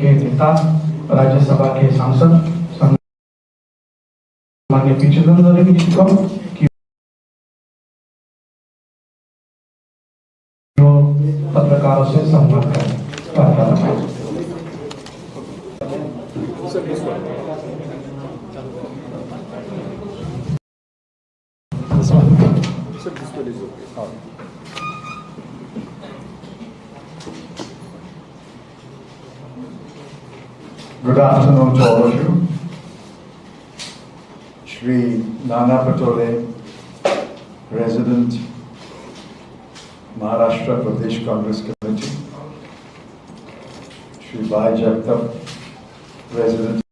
के नेता, राज्यसभा के सांसद, माननीय पी चिदंबरम जी को कि वो पत्रकारों से संवाद करें। Good afternoon to all of you. Shri Nana Patole, President, Maharashtra Pradesh Congress Committee. Shri Bhai Jagtap, President,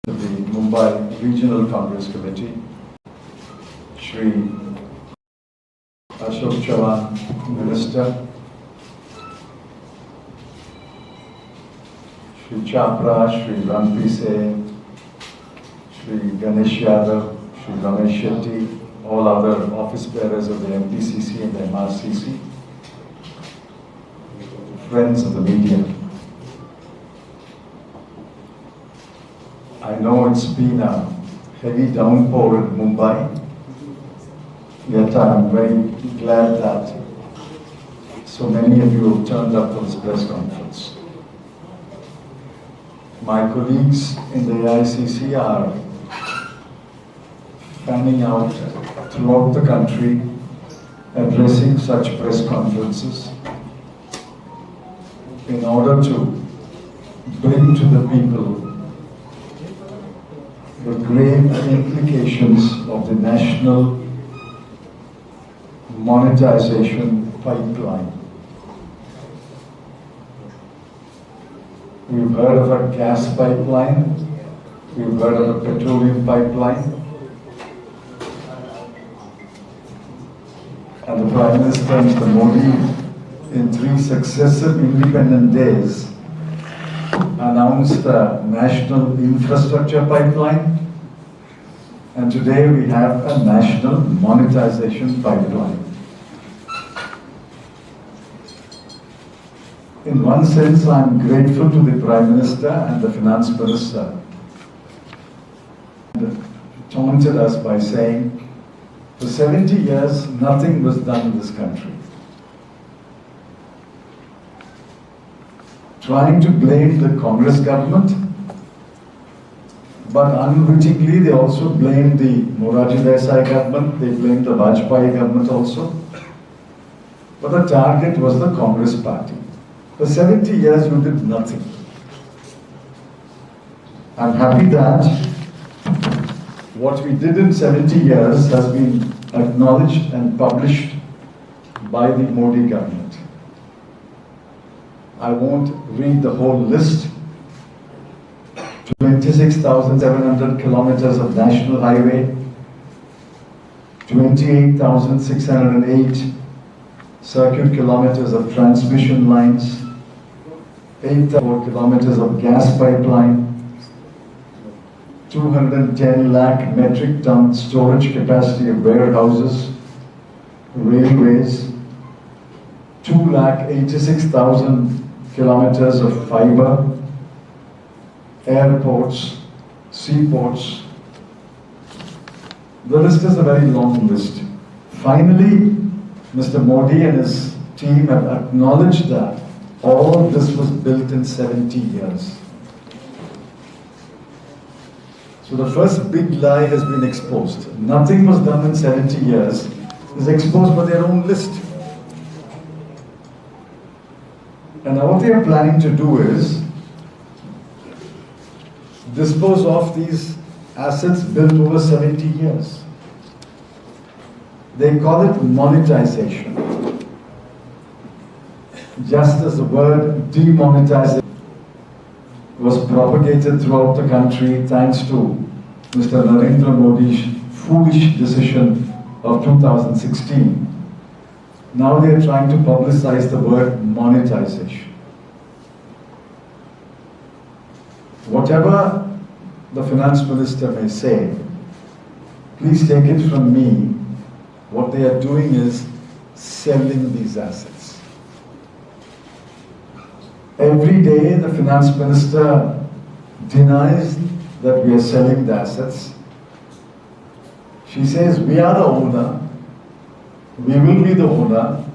of the Mumbai Regional Congress Committee. Shri Ashok Chavan, Minister. Shri Chapra, Shri Rampi Se, Shri Ganesh Yadav, Shri Ramesh Shetty, all other office bearers of the MPCC and the MRCC, friends of the media. I know it's been a heavy downpour in Mumbai, yet I'm very glad that so many of you have turned up for this press conference. My colleagues in the AICC are fanning out throughout the country, addressing such press conferences in order to bring to the people the grave implications of the national monetization pipeline. We've heard of a gas pipeline, we've heard of a petroleum pipeline, and the Prime Minister, Mr. Modi, in 3 successive independent days, announced a national infrastructure pipeline, and today we have a national monetization pipeline. In one sense, I am grateful to the Prime Minister and the Finance Minister. They taunted us by saying, for 70 years, nothing was done in this country. Trying to blame the Congress government, but unwittingly they also blamed the Morarji Desai government, they blamed the Vajpayee government also. But the target was the Congress party. For 70 years you did nothing. I'm happy that what we did in 70 years has been acknowledged and published by the Modi government. I won't read the whole list. 26,700 kilometers of national highway, 28,608 circuit kilometers of transmission lines, 8,000 kilometers of gas pipeline, 210 lakh metric ton storage capacity of warehouses, railways, 2,86,000 kilometers of fiber, airports, seaports. The list is a very long list. Finally, Mr. Modi and his team have acknowledged that all of this was built in 70 years. So the first big lie has been exposed. Nothing was done in 70 years. Is exposed by their own list. And now what they are planning to do is dispose of these assets built over 70 years. They call it monetization. Just as the word demonetization was propagated throughout the country thanks to Mr. Narendra Modi's foolish decision of 2016, now they are trying to publicize the word monetization. Whatever the finance minister may say, please take it from me, what they are doing is selling these assets. Every day the finance minister denies that we are selling the assets. She says we are the owner, we will be the owner,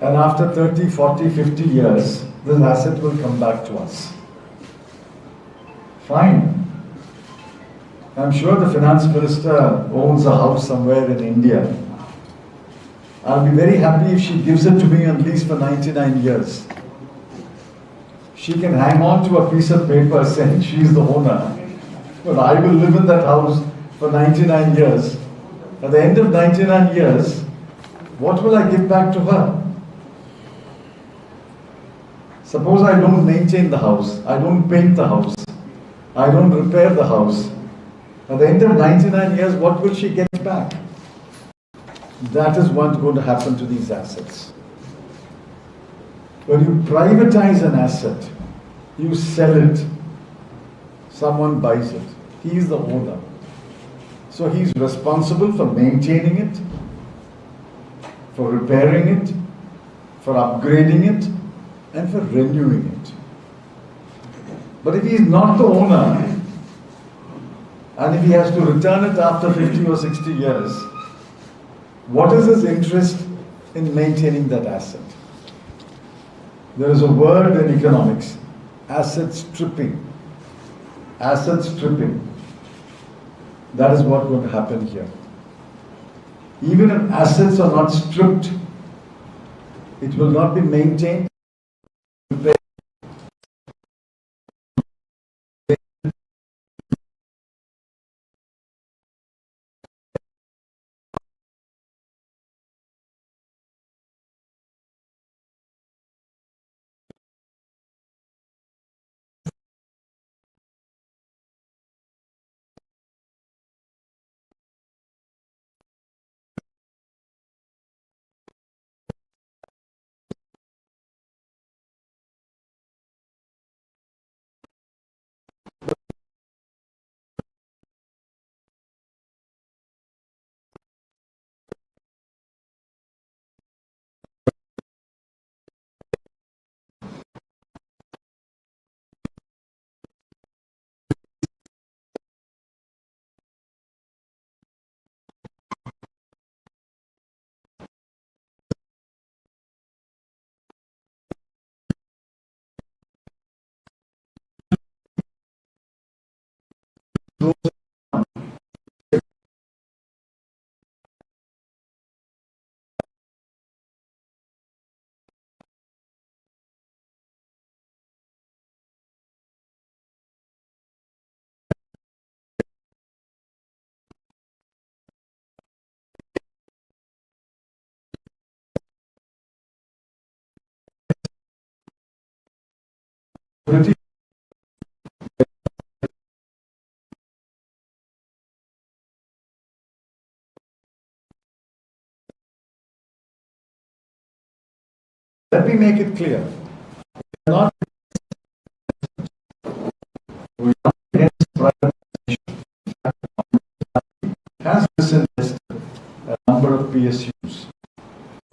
and after 30, 40, 50 years, this asset will come back to us. Fine. I'm sure the finance minister owns a house somewhere in India. I'll be very happy if she gives it to me at least for 99 years. She can hang on to a piece of paper saying she is the owner, but I will live in that house for 99 years. At the end of 99 years, what will I give back to her? Suppose I don't maintain the house, I don't paint the house, I don't repair the house. At the end of 99 years, what will she get back? That is what's going to happen to these assets. When you privatize an asset, you sell it, someone buys it. He is the owner. So he is responsible for maintaining it, for repairing it, for upgrading it, and for renewing it. But if he is not the owner, and if he has to return it after 50 or 60 years, what is his interest in maintaining that asset? There is a word in economics, asset stripping. Asset stripping. That is what's going to happen here. Even if assets are not stripped, it will not be maintained. Let me make it clear. We are not against privatization. Has disinvested a number of PSUs.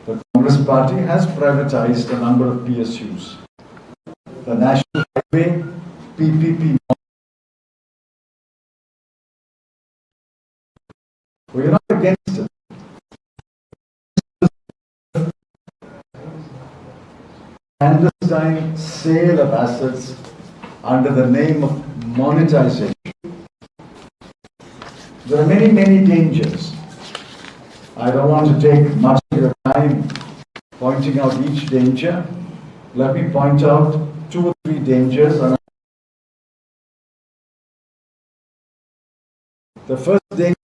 The Congress Party has privatized a number of PSUs. The National Highway, PPP. We are not against it. Clandestine sale of assets under the name of monetization. There are many, many dangers. I don't want to take much of your time pointing out each danger. Let me point out 2 or 3 dangers. The first danger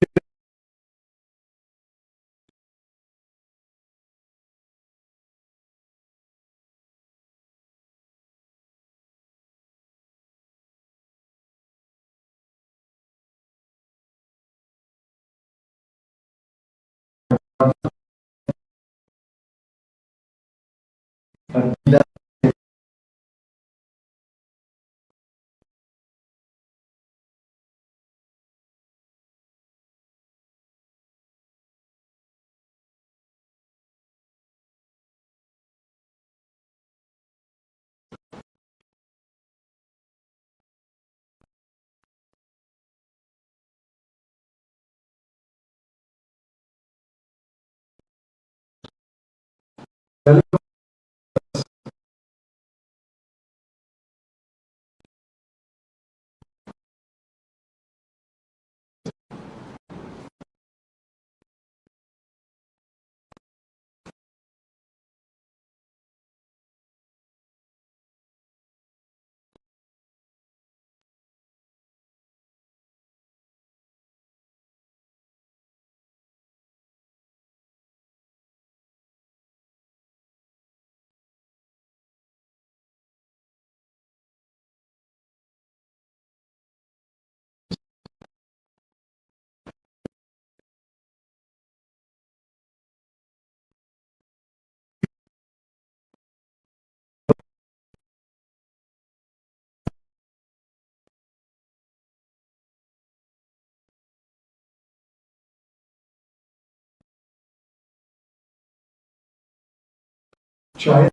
Child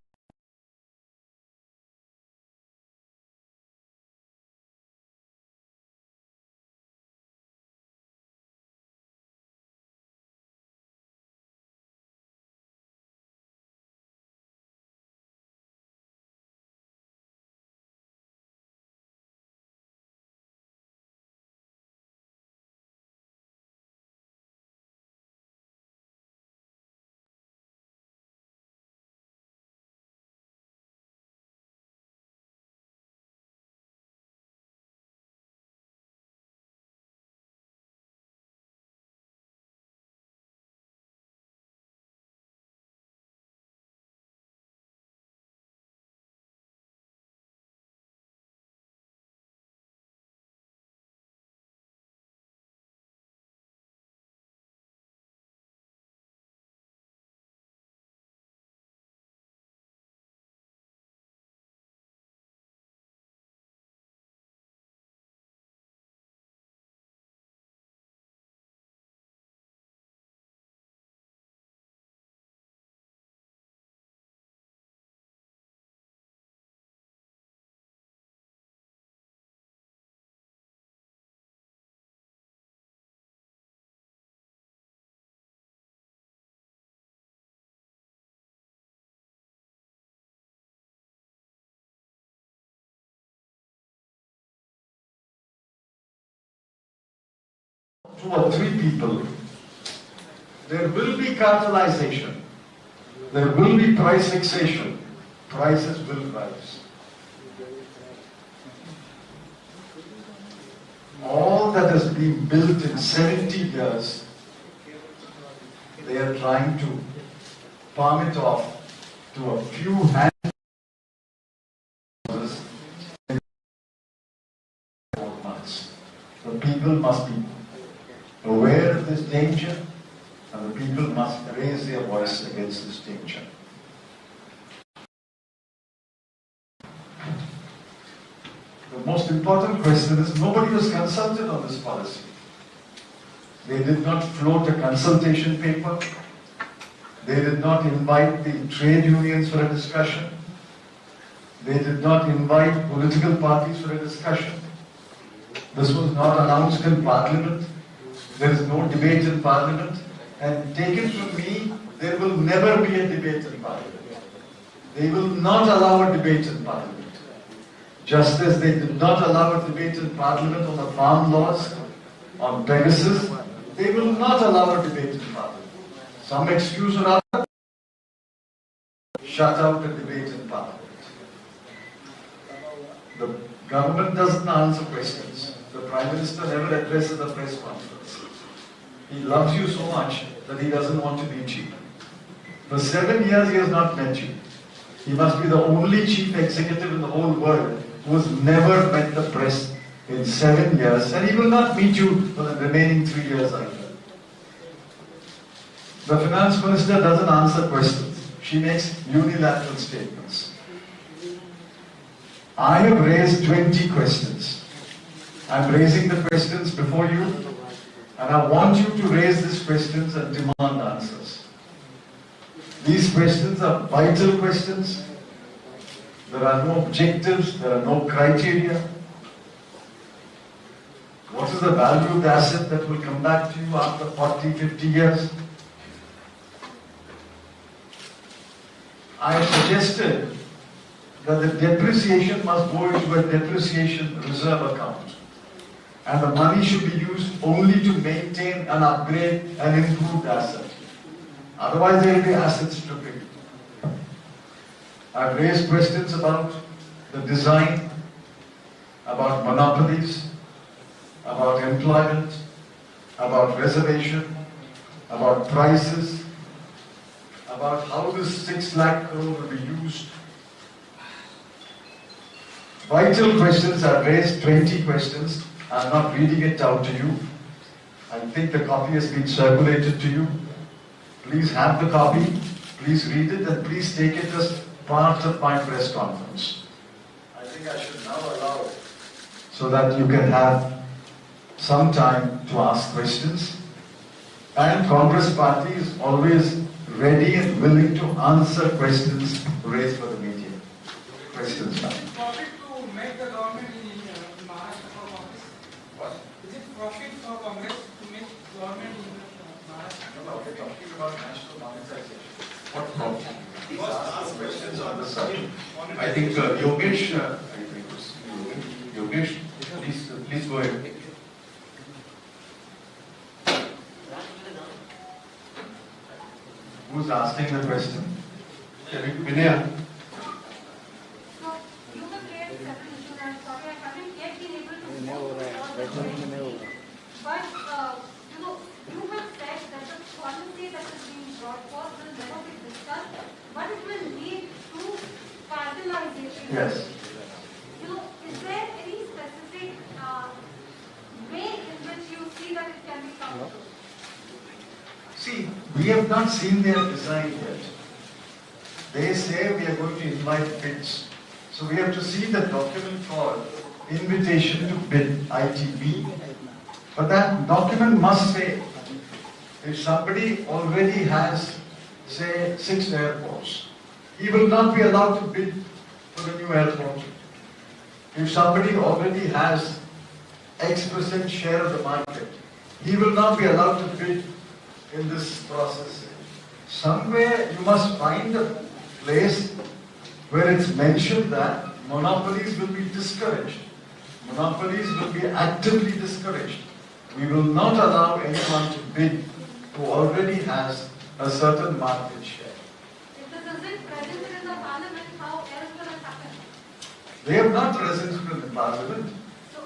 two or three people, there will be cartelization, there will be price fixation, prices will rise. All that has been built in 70 years, they are trying to palm it off to a few houses in 4 months. The people must be aware of this danger, and the people must raise their voice against this danger. The most important question is, nobody was consulted on this policy. They did not float a consultation paper. They did not invite the trade unions for a discussion. They did not invite political parties for a discussion. This was not announced in Parliament. There is no debate in Parliament. And take it from me, there will never be a debate in Parliament. They will not allow a debate in Parliament. Just as they did not allow a debate in Parliament on the farm laws, on Pegasus, they will not allow a debate in Parliament. Some excuse or other, shut out a debate in Parliament. The government doesn't answer questions. The Prime Minister never addresses a press conference. He loves you so much that he doesn't want to meet you. For 7 years he has not met you. He must be the only chief executive in the whole world who has never met the press in 7 years, and he will not meet you for the remaining 3 years either. The finance minister doesn't answer questions. She makes unilateral statements. I have raised 20 questions. I'm raising the questions before you, and I want you to raise these questions and demand answers. These questions are vital questions. There are no objectives, there are no criteria. What is the value of the asset that will come back to you after 40, 50 years? I suggested that the depreciation must go into a depreciation reserve account. And the money should be used only to maintain and upgrade an improved asset. Otherwise there will be asset stripping. I've raised questions about the design, about monopolies, about employment, about reservation, about prices, about how this 6 lakh crore will be used. Vital questions. I've raised 20 questions. I'm not reading it out to you. I think the copy has been circulated to you. Please have the copy, please read it, and please take it as part of my press conference. I think I should now allow so that you can have some time to ask questions. And Congress party is always ready and willing to answer questions raised for the media. Questions now. Is it profit to make the government in Maharashtra for Congress? What? Is it profit for Congress to make government in Maharashtra? No, we're talking about national monetization. What profit? Please ask questions on the subject. I think Yogesh, Yogesh, please go ahead. Who's asking the question? Vinaya. So, you have raised several issues. I'm sorry, I haven't yet been able to go through all the questions. But, you have said that the policy that is being brought forth will never be discussed, but it will lead to parcelization. Yes. Is there any specific way in which you see that it can be come to? See, we have not seen their design yet. They say we are going to invite bids. So we have to see the document called Invitation to Bid, ITB. But that document must say, if somebody already has, say, 6 airports, he will not be allowed to bid for the new airport. If somebody already has X% share of the market, he will not be allowed to bid in this process. Somewhere you must find a place where it's mentioned that monopolies will be discouraged. Monopolies will be actively discouraged. We will not allow anyone to bid who already has a certain market share. If this isn't presented in the parliament, how else will it happen? They have not presented in the parliament. So,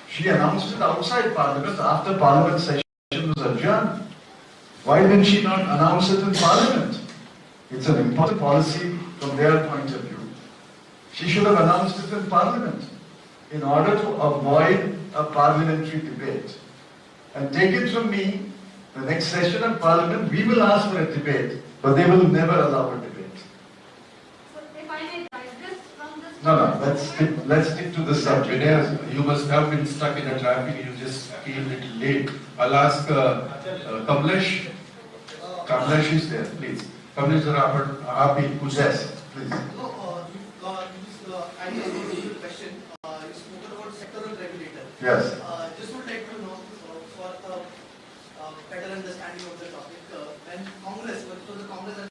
She announced it outside parliament after parliament session was adjourned. Why did she not announce it in parliament? It's an important policy from their point of view. She should have announced it in parliament in order to avoid a parliamentary debate. And take it from me, the next session of parliament, we will ask for a debate, but they will never allow a debate. so if I may drive this from this... No, let's stick to the subject. Vinaya, you must have been stuck in the traffic, you just came a little late. I'll ask Kamlesh. Kamlesh is there, please. Kamlesh, Api, who's there? Please. I have a question. You spoke about sectoral regulator. Yes. Just would like to know for a better understanding of the topic. When Congress, so the Congress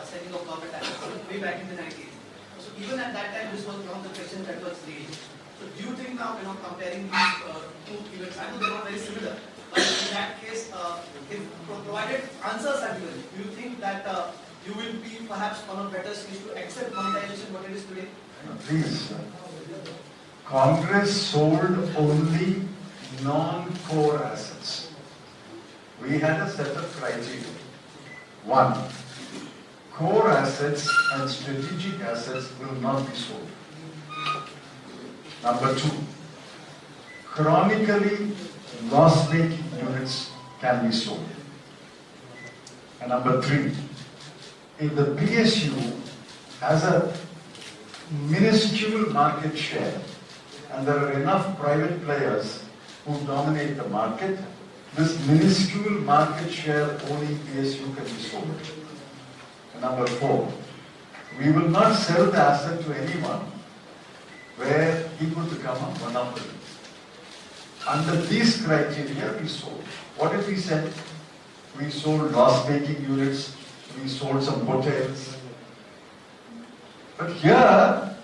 setting of government assets way back in the 90s. So even at that time, this was one of the questions that was raised. So do you think now, comparing these two events, I know they're not very similar, but in that case, if provided answers are given, do you think that you will be perhaps on a better stage to accept monetization what it is today? Please. Congress sold only non-core assets. We had a set of criteria. 1. Core assets and strategic assets will not be sold. Number 2. Chronically loss-making units can be sold. And number 3. If the PSU has a minuscule market share and there are enough private players who dominate the market, this minuscule market share owning PSU can be sold. And number 4, we will not sell the asset to anyone where he could become a monopoly. Under these criteria, we sold. What if we said we sold loss-making units we sold some hotels. But here,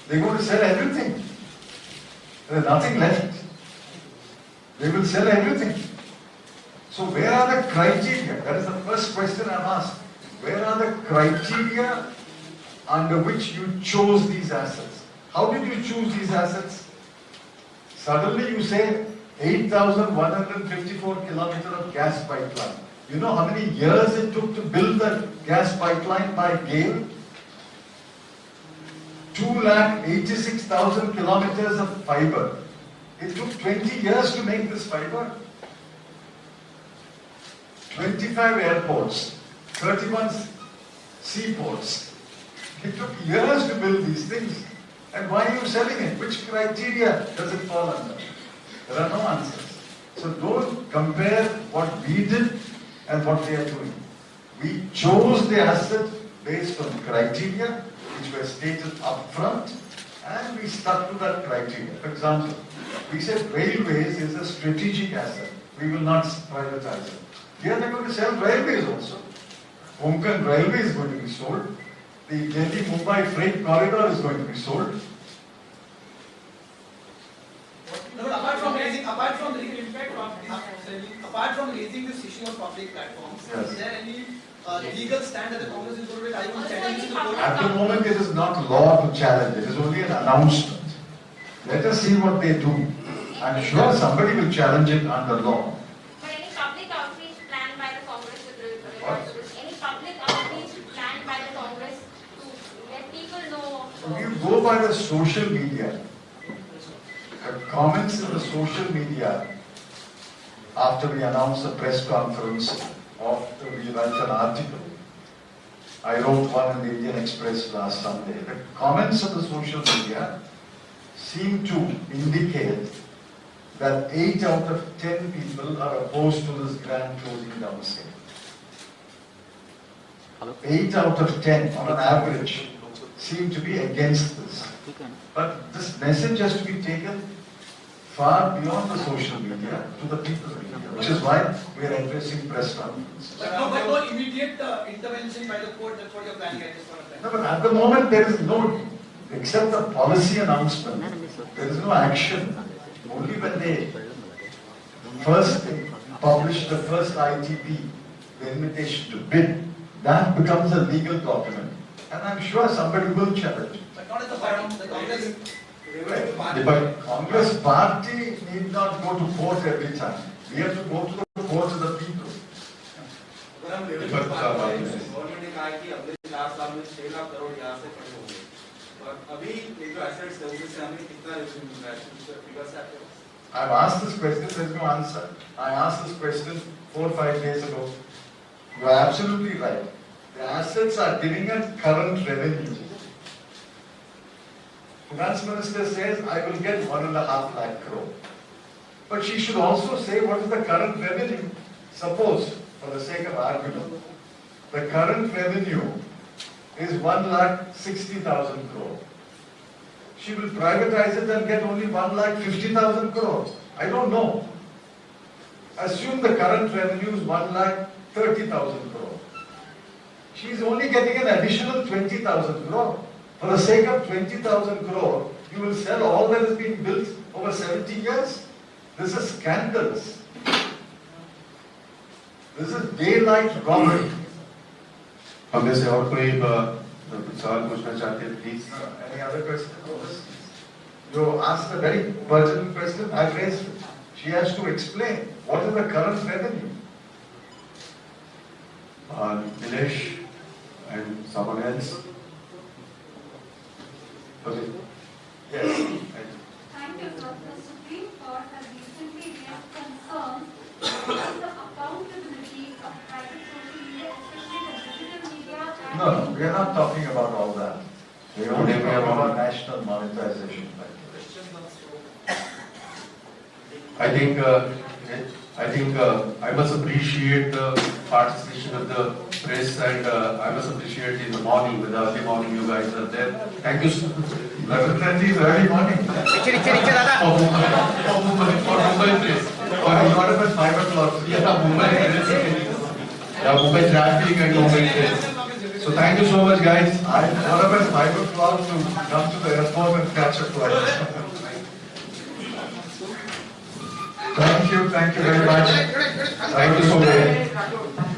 they're going to sell everything. There's nothing left. They will sell everything. So where are the criteria? That is the first question I'm asked. Where are the criteria under which you chose these assets? How did you choose these assets? Suddenly you say 8,154 kilometers of gas pipeline. You know how many years it took to build the gas pipeline by GAIL? 286,000 kilometers of fiber. It took 20 years to make this fiber. 25 airports, 31 seaports. It took years to build these things. And why are you selling it? Which criteria does it fall under? There are no answers. So don't compare what we did and what they are doing. We chose the asset based on criteria which were stated up front, and we stuck to that criteria. For example, we said railways is a strategic asset. We will not privatize it. Here they're going to sell railways also. Konkan Railway is going to be sold. The Delhi Mumbai freight corridor is going to be sold. No, but apart from raising this issue of public platforms, Yes. is there any legal stand that the Congress is going to take? Are you going to challenge the court? At the moment, it is not law to challenge. It is only an announcement. Let us see what they do. I'm sure somebody will challenge it under law. But any public outreach planned by the Congress with What? regard to this? Any public outreach planned by the Congress to let people know? If you go by the social media, the comments in the social media after we announced the press conference we write an article. I wrote one in the Indian Express last Sunday. The comments of the social media seem to indicate that 8 out of 10 people are opposed to this grand closing down sale. 8 out of 10 on an average seem to be against this. But this message has to be taken far beyond the social media to the people, which is why we are addressing press conferences. But no immediate intervention by the court, that's what you're planning at this point of time. No, but at the moment there is no, except the policy announcement, there is no action. Only when they first publish the first ITP, the invitation to bid, that becomes a legal document. And I'm sure somebody will challenge it. But not at the bottom, the Congress. But Congress party need not go to court every time. We have to go to the court of the people. Government ने कहा कि अगले 4 साल में 6 लाख करोड़ यहाँ से खड़े होंगे और अभी ये जो एसेट्स है उससे हमें कितना रेवेन्यू मिल रहा है फिगर से आपके पास? I've asked this question, there is no answer. I asked this question 4 or 5 days ago. You are absolutely right. The assets are giving us current revenue. Finance Minister says, I will get 1.5 lakh crore. But she should also say what is the current revenue. Suppose, for the sake of argument, the current revenue is 1,60,000 crore. She will privatize it and get only 1,50,000 crore. I don't know. Assume the current revenue is 1,30,000 crore. She is only getting an additional 20,000 crore. For the sake of 20,000 crore, you will sell all that has been built over 70 years? This is scandalous. This is daylight robbery. हम से और कोई सवाल पूछना चाहते हैं please? Any other questions? You asked a very pertinent question. I've raised it. She has to explain what is the current revenue. Nilesh and someone else. Okay. Yes. Thank you, sir. The Supreme Court has recently raised concerns about the accountability of private social media, especially the digital media and... No, we are not talking about all that. We are only talking about national monetization. I think I must appreciate the participation of the press and I must appreciate in the morning, with the early morning you guys are there. Thank you. 11:30 is early morning. For Mumbai press. Or not even 5 o'clock. Yeah, Mumbai press. Yeah, Mumbai traffic and Mumbai trains. So thank you so much, guys. I got up at 5 o'clock to come to the airport and catch a flight. Thank you very much. Thank you so much.